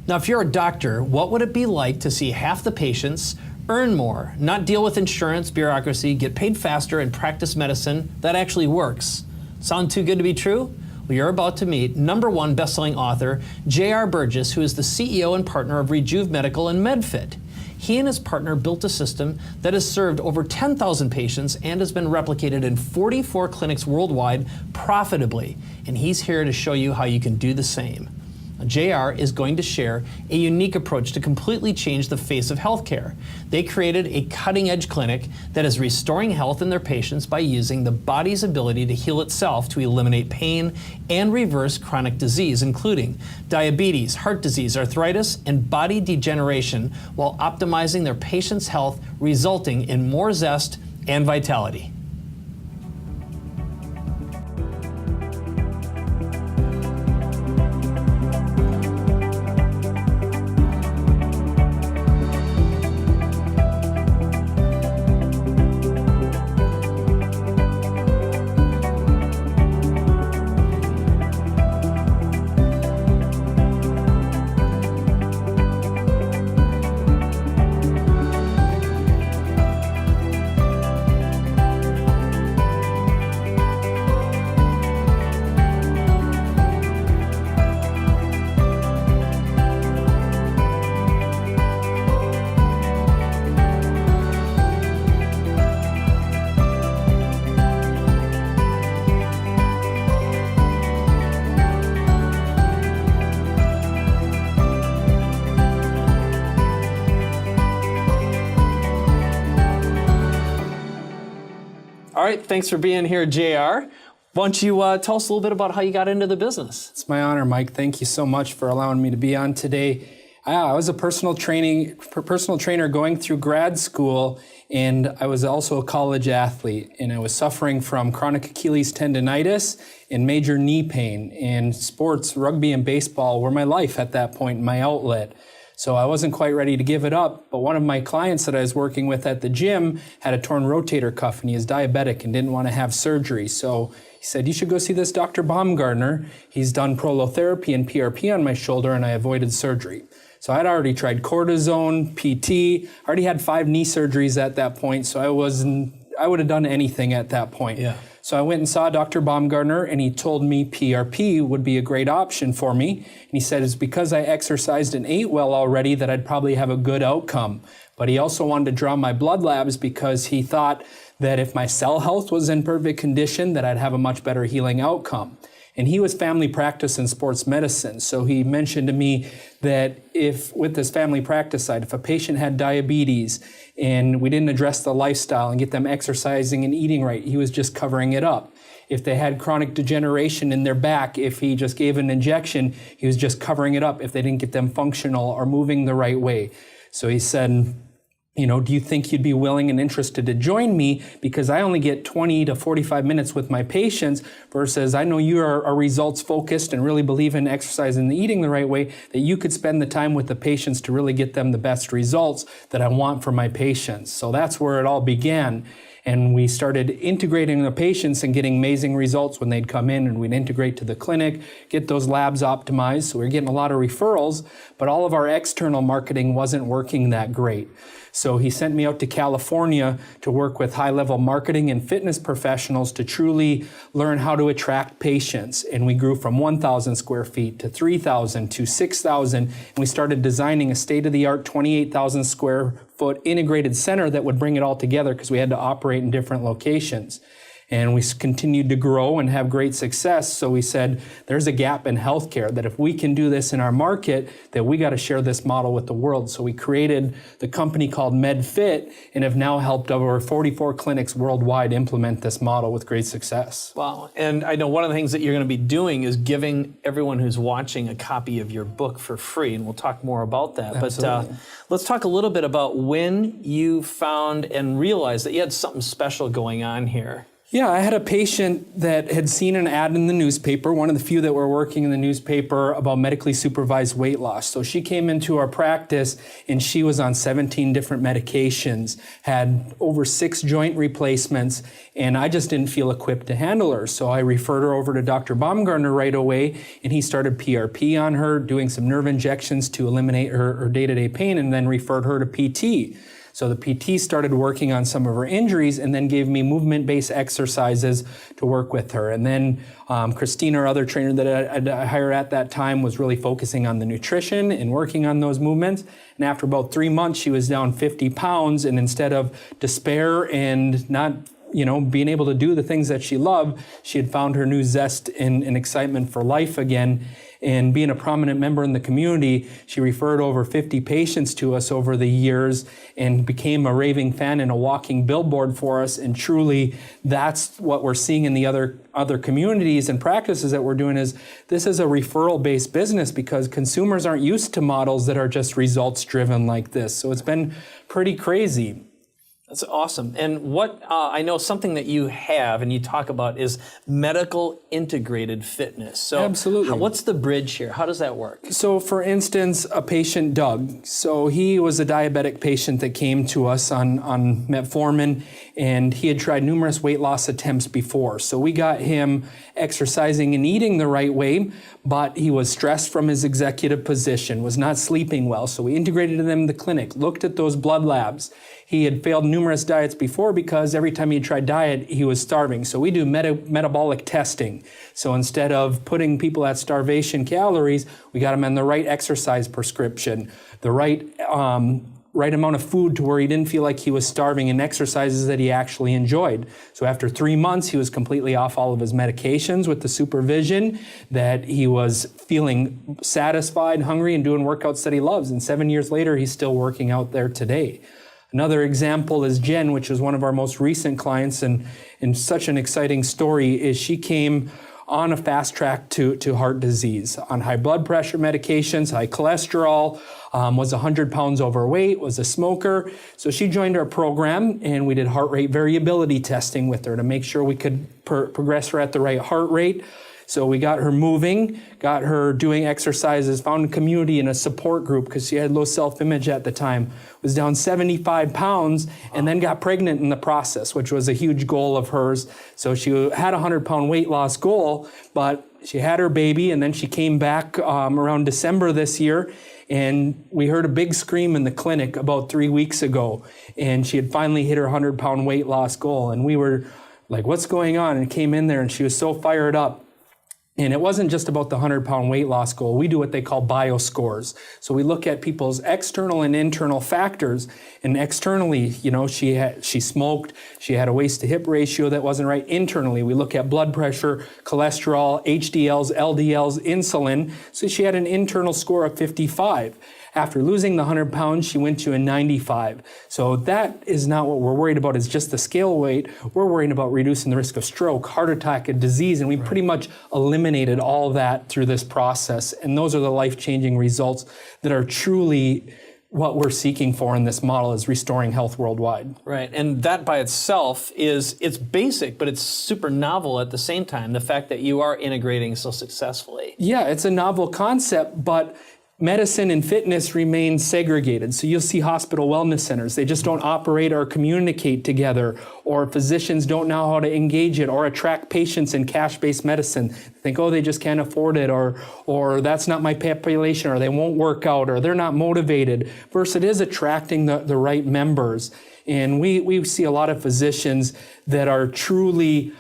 Now, if you're a doctor, what would it be like to see half the patients earn more, not deal with insurance, bureaucracy, get paid faster, and practice medicine that actually works? Sound too good to be true? Well, you're about to meet #1 best-selling author JR Burgess, who is the CEO and partner of Rejuv Medical and MEDFit. He and his partner built a system that has served over 10,000 patients and has been replicated in 44 clinics worldwide profitably. And he's here to show you how you can do the same. JR is going to share a unique approach to completely change the face of healthcare. They created a cutting-edge clinic that is restoring health in their patients by using the body's ability to heal itself to eliminate pain and reverse chronic disease, including diabetes, heart disease, arthritis, and body degeneration, while optimizing their patients' health, resulting in more zest and vitality. All right, thanks for being here, JR. Why don't you tell us a little bit about how you got into the business? It's my honor, Mike. Thank you so much for allowing me to be on today. I was a personal trainer going through grad school, and I was also a college athlete, and I was suffering from chronic Achilles tendonitis and major knee pain. And sports, rugby and baseball were my life at that point, my outlet. So I wasn't quite ready to give it up, but one of my clients that I was working with at the gym had a torn rotator cuff, and he is diabetic and didn't want to have surgery. So he said, you should go see this Dr. Baumgartner. He's done prolotherapy and PRP on my shoulder, and I avoided surgery. So I'd already tried cortisone, PT, already had 5 knee surgeries at that point, so I would have done anything at that point. Yeah. So I went and saw Dr. Baumgartner, and he told me PRP would be a great option for me. And he said it's because I exercised and ate well already that I'd probably have a good outcome. But he also wanted to draw my blood labs because he thought that if my cell health was in perfect condition, that I'd have a much better healing outcome. And he was family practice in sports medicine. So he mentioned to me that if, with this family practice side, if a patient had diabetes and we didn't address the lifestyle and get them exercising and eating right, he was just covering it up. If they had chronic degeneration in their back, if he just gave an injection, he was just covering it up if they didn't get them functional or moving the right way. So he said, you know, do you think you'd be willing and interested to join me? Because I only get 20 to 45 minutes with my patients versus I know you are results focused and really believe in exercise and eating the right way, that you could spend the time with the patients to really get them the best results that I want for my patients. So that's where it all began. And we started integrating the patients and getting amazing results when they'd come in, and we'd integrate to the clinic, get those labs optimized. So we were getting a lot of referrals, but all of our external marketing wasn't working that great. So he sent me out to California to work with high-level marketing and fitness professionals to truly learn how to attract patients. And we grew from 1,000 square feet to 3,000 to 6,000. And we started designing a state-of-the-art 28,000 square foot integrated center that would bring it all together because we had to operate in different locations. And we continued to grow and have great success. So we said, there's a gap in healthcare that if we can do this in our market, that we got to share this model with the world. So we created the company called MEDFit and have now helped over 44 clinics worldwide implement this model with great success. Wow. And I know one of the things that you're going to be doing is giving everyone who's watching a copy of your book for free. And we'll talk more about that. Absolutely. But let's talk a little bit about when you found and realized that you had something special going on here. Yeah, I had a patient that had seen an ad in the newspaper, one of the few that were working in the newspaper, about medically supervised weight loss. So she came into our practice and she was on 17 different medications, had over 6 joint replacements, and I just didn't feel equipped to handle her. So I referred her over to Dr. Baumgartner right away, and he started PRP on her, doing some nerve injections to eliminate her day-to-day pain, and then referred her to PT. So the PT started working on some of her injuries and then gave me movement-based exercises to work with her. And then Christina, our other trainer that I hired at that time, was really focusing on the nutrition and working on those movements. And after about 3 months, she was down 50 pounds. And instead of despair and not being able to do the things that she loved, she had found her new zest and excitement for life again. And being a prominent member in the community, she referred over 50 patients to us over the years and became a raving fan and a walking billboard for us. And truly, that's what we're seeing in the other communities and practices that we're doing. Is this is a referral-based business because consumers aren't used to models that are just results-driven like this. So it's been pretty crazy. That's awesome. And what I know something that you have and you talk about is medical integrated fitness. So absolutely. What's the bridge here? How does that work? So for instance, a patient, Doug, so he was a diabetic patient that came to us on metformin, and he had tried numerous weight loss attempts before. So we got him exercising and eating the right way, but he was stressed from his executive position, was not sleeping well. So we integrated him in the clinic, looked at those blood labs. He had failed numerous diets before because every time he tried diet, he was starving. So we do metabolic testing. So instead of putting people at starvation calories, we got him on the right exercise prescription, the right amount of food to where he didn't feel like he was starving, and exercises that he actually enjoyed. So after 3 months, he was completely off all of his medications with the supervision that he was feeling satisfied, hungry, and doing workouts that he loves. And 7 years later, he's still working out there today. Another example is Jen, which is one of our most recent clients, and such an exciting story is she came on a fast track to heart disease, on high blood pressure medications, high cholesterol, was 100 pounds overweight, was a smoker. So she joined our program, and we did heart rate variability testing with her to make sure we could progress her at the right heart rate. So we got her moving, got her doing exercises, found a community and a support group because she had low self-image at the time, was down 75 pounds, and then got pregnant in the process, which was a huge goal of hers. So she had a 100-pound weight loss goal, but she had her baby, and then she came back around December this year, and we heard a big scream in the clinic about 3 weeks ago, and she had finally hit her 100-pound weight loss goal. And we were like, what's going on? And came in there, and she was so fired up. And it wasn't just about the 100-pound weight loss goal. We do what they call bioscores. So we look at people's external and internal factors. And externally, she smoked, she had a waist to hip ratio that wasn't right. Internally, we look at blood pressure, cholesterol, HDLs, LDLs, insulin. So she had an internal score of 55. After losing the 100 pounds, she went to a 95. So that is not what we're worried about, is just the scale weight. We're worried about reducing the risk of stroke, heart attack, and disease. And we pretty much eliminated all of that through this process. And those are the life-changing results that are truly what we're seeking for in this model, is restoring health worldwide. Right, and that by itself it's basic, but it's super novel at the same time, the fact that you are integrating so successfully. Yeah, it's a novel concept, but medicine and fitness remain segregated. So you'll see hospital wellness centers. They just don't operate or communicate together, or physicians don't know how to engage it or attract patients in cash-based medicine. They think, oh, they just can't afford it, or that's not my population, or they won't work out, or they're not motivated. Versus it is attracting the right members. And we see a lot of physicians that are truly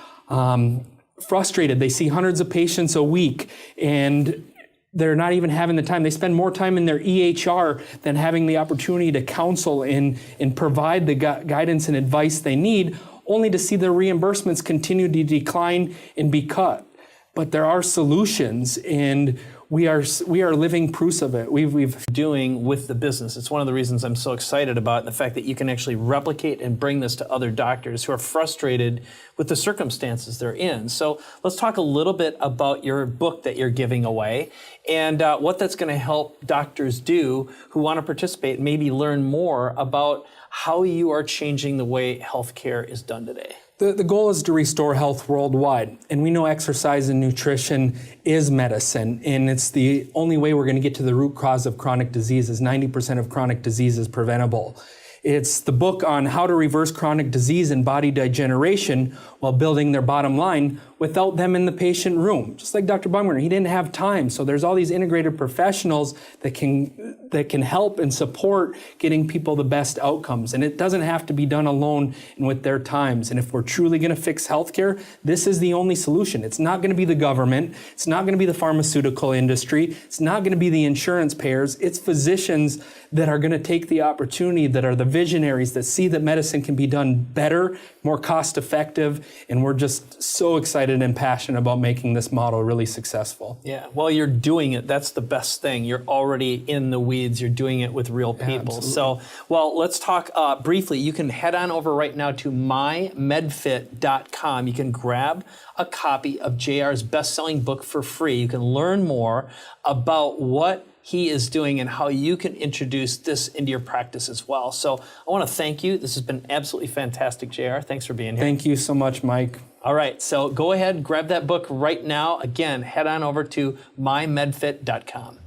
frustrated. They see hundreds of patients a week, and they're not even having the time. They spend more time in their EHR than having the opportunity to counsel and provide the guidance and advice they need, only to see their reimbursements continue to decline and be cut. But there are solutions, and we are living proofs of it. We've doing with the business. It's one of the reasons I'm so excited about it, the fact that you can actually replicate and bring this to other doctors who are frustrated with the circumstances they're in. So let's talk a little bit about your book that you're giving away and what that's going to help doctors do who want to participate, maybe learn more about how you are changing the way healthcare is done today. The goal is to restore health worldwide. And we know exercise and nutrition is medicine. And it's the only way we're going to get to the root cause of chronic diseases. 90% of chronic disease is preventable. It's the book on how to reverse chronic disease and body degeneration while building their bottom line without them in the patient room. Just like Dr. Baumgartner, he didn't have time. So there's all these integrated professionals that can help and support getting people the best outcomes. And it doesn't have to be done alone and with their times. And if we're truly going to fix healthcare, this is the only solution. It's not going to be the government. It's not going to be the pharmaceutical industry. It's not going to be the insurance payers. It's physicians that are going to take the opportunity, that are the visionaries, that see that medicine can be done better, more cost effective. And we're just so excited and passionate about making this model really successful. Yeah, well, you're doing it. That's the best thing. You're already in the weeds. You're doing it with real people. So, well, let's talk briefly. You can head on over right now to mymedfit.com. You can grab a copy of JR's best-selling book for free. You can learn more about what he is doing and how you can introduce this into your practice as well. So I want to thank you. This has been absolutely fantastic, JR. Thanks for being here. Thank you so much, Mike. All right, so go ahead, grab that book right now. Again, head on over to mymedfit.com.